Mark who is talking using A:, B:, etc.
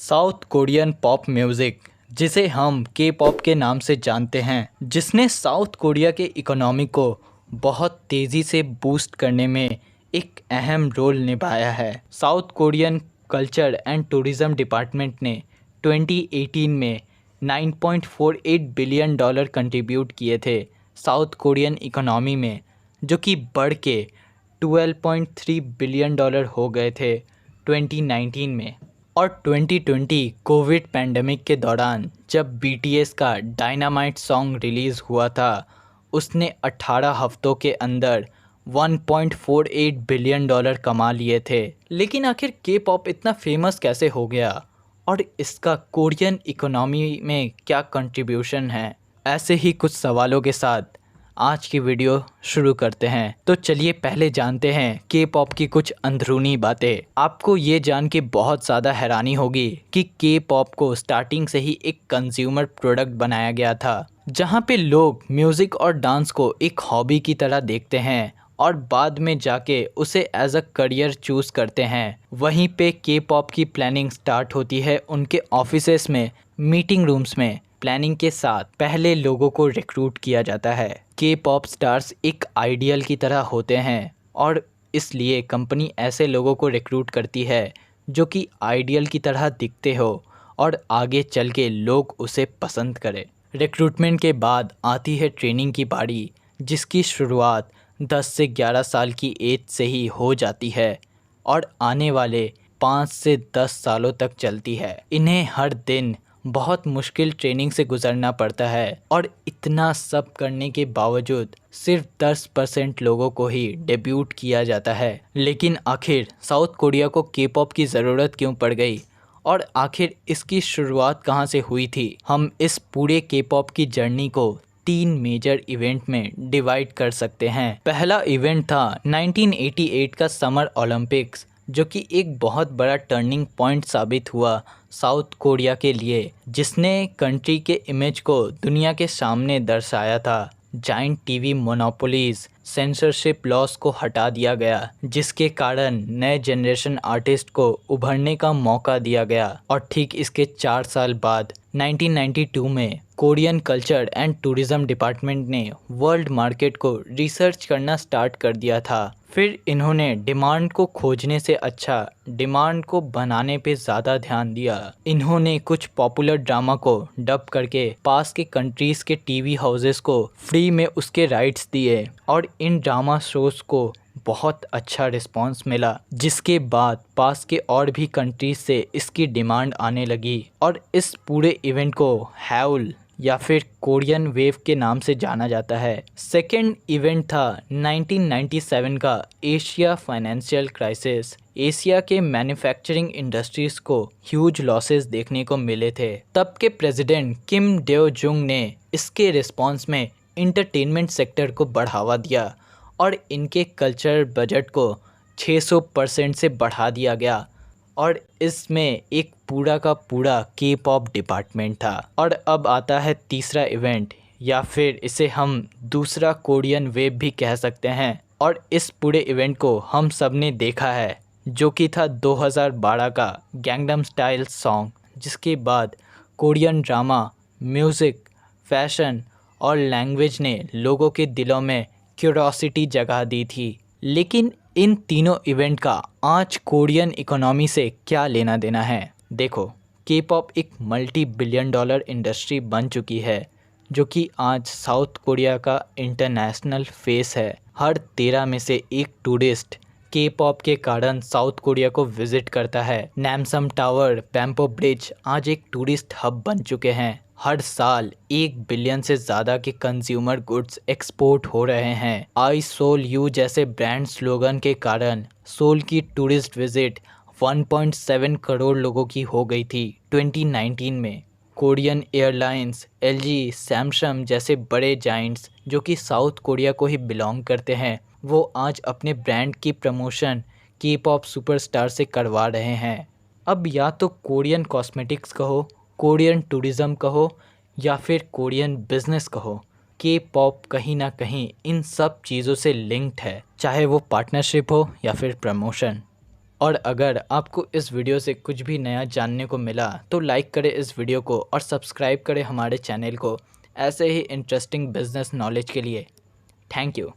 A: South Korean pop music, जिसे हम के पॉप के नाम से जानते हैं, जिसने साउथ कोरिया के इकोनॉमी को बहुत तेज़ी से बूस्ट करने में एक अहम रोल निभाया है। South Korean culture and tourism department ने 2018 में $9.48 बिलियन कंट्रीब्यूट किए थे साउथ कोरियन इकोनॉमी में, जो कि बढ़ के $12.3 बिलियन हो गए थे 2019 में। और 2020 कोविड पैंडमिक के दौरान जब BTS का डायनामाइट सॉन्ग रिलीज़ हुआ था, उसने 18 हफ्तों के अंदर $1.48 बिलियन कमा लिए थे। लेकिन आखिर के पॉप इतना फेमस कैसे हो गया और इसका कोरियन इकोनॉमी में क्या कंट्रीब्यूशन है? ऐसे ही कुछ सवालों के साथ आज की वीडियो शुरू करते हैं। तो चलिए पहले जानते हैं के पॉप की कुछ अंदरूनी बातें। आपको ये जान के बहुत ज़्यादा हैरानी होगी कि के पॉप को स्टार्टिंग से ही एक कंज्यूमर प्रोडक्ट बनाया गया था, जहाँ पे लोग म्यूज़िक और डांस को एक हॉबी की तरह देखते हैं और बाद में जाके उसे एज अ करियर चूज़ करते हैं। वहीं पे के पॉप की प्लानिंग स्टार्ट होती है उनके ऑफिसेस में, मीटिंग रूम्स में। प्लानिंग के साथ पहले लोगों को रिक्रूट किया जाता है। के पॉप स्टार्स एक आइडियल की तरह होते हैं और इसलिए कंपनी ऐसे लोगों को रिक्रूट करती है जो कि आइडियल की तरह दिखते हो और आगे चल के लोग उसे पसंद करें। रिक्रूटमेंट के बाद आती है ट्रेनिंग की बारी, जिसकी शुरुआत 10 से 11 साल की एज से ही हो जाती है और आने वाले 5 से 10 सालों तक चलती है। इन्हें हर दिन बहुत मुश्किल ट्रेनिंग से गुजरना पड़ता है और इतना सब करने के बावजूद सिर्फ 10% लोगों को ही डेब्यूट किया जाता है। लेकिन आखिर साउथ कोरिया को के पॉप की ज़रूरत क्यों पड़ गई और आखिर इसकी शुरुआत कहाँ से हुई थी? हम इस पूरे के पॉप की जर्नी को 3 मेजर इवेंट में डिवाइड कर सकते हैं। पहला इवेंट था 1988 का समर ओलंपिक्स, जो कि एक बहुत बड़ा टर्निंग पॉइंट साबित हुआ साउथ कोरिया के लिए, जिसने कंट्री के इमेज को दुनिया के सामने दर्शाया था। Giant TV monopolies, censorship loss को हटा दिया गया, जिसके कारण नए जनरेशन आर्टिस्ट को उभरने का मौका दिया गया। और ठीक इसके 4 साल बाद 1992 में Korean culture and tourism department ने वर्ल्ड मार्केट को रिसर्च करना स्टार्ट कर दिया था। फिर इन्होंने डिमांड को खोजने से अच्छा डिमांड को बनाने पे ज़्यादा ध्यान दिया। इन्होंने कुछ पॉपुलर ड्रामा को डब करके पास के कंट्रीज़ के टीवी हाउसेस को फ्री में उसके राइट्स दिए और इन ड्रामा शोज़ को बहुत अच्छा रिस्पांस मिला, जिसके बाद पास के और भी कंट्रीज से इसकी डिमांड आने लगी और इस पूरे इवेंट को हैउल या फिर कोरियन वेव के नाम से जाना जाता है। सेकेंड इवेंट था 1997 का एशिया फाइनेंशियल क्राइसिस। एशिया के मैन्युफैक्चरिंग इंडस्ट्रीज को ह्यूज लॉसेस देखने को मिले थे। तब के प्रेसिडेंट किम डेओ जुंग ने इसके रिस्पांस में इंटरटेनमेंट सेक्टर को बढ़ावा दिया और इनके कल्चर बजट को 600% से बढ़ा दिया गया और इसमें एक पूरा का पूरा के पॉप डिपार्टमेंट था। और अब आता है तीसरा इवेंट, या फिर इसे हम दूसरा कोरियन वेव भी कह सकते हैं। और इस पूरे इवेंट को हम सब ने देखा है, जो कि था 2012 का गैंगनम स्टाइल सॉन्ग, जिसके बाद कोरियन ड्रामा, म्यूज़िक, फैशन और लैंग्वेज ने लोगों के दिलों में क्यूरोसिटी जगा दी थी। लेकिन इन तीनों इवेंट का आज कोरियन इकोनॉमी से क्या लेना देना है? देखो, के पॉप एक मल्टी बिलियन डॉलर इंडस्ट्री बन चुकी है, जो कि आज साउथ कोरिया का इंटरनेशनल फेस है। हर 13 में से एक टूरिस्ट के पॉप के कारण साउथ कोरिया को विजिट करता है। नैमसम टावर, पैम्पो ब्रिज आज एक टूरिस्ट हब बन चुके हैं। हर साल 1 बिलियन से ज़्यादा के कंज्यूमर गुड्स एक्सपोर्ट हो रहे हैं। आई सोल यू जैसे ब्रांड स्लोगन के कारण सोल की टूरिस्ट विजिट 1.7 करोड़ लोगों की हो गई थी 2019 में। कोरियन एयरलाइंस, LG, सैमसंग जैसे बड़े जाइंट्स जो कि साउथ कोरिया को ही बिलोंग करते हैं, वो आज अपने ब्रांड की प्रमोशन के पॉप सुपरस्टार से करवा रहे हैं। अब या तो कोरियन कॉस्मेटिक्स कहो, कोरियन टूरिज़्म कहो या फिर कोरियन बिजनेस कहो, के पॉप कहीं ना कहीं इन सब चीज़ों से लिंक्ड है, चाहे वो पार्टनरशिप हो या फिर प्रमोशन। और अगर आपको इस वीडियो से कुछ भी नया जानने को मिला तो लाइक करें इस वीडियो को और सब्सक्राइब करें हमारे चैनल को ऐसे ही इंटरेस्टिंग बिजनेस नॉलेज के लिए। Thank you.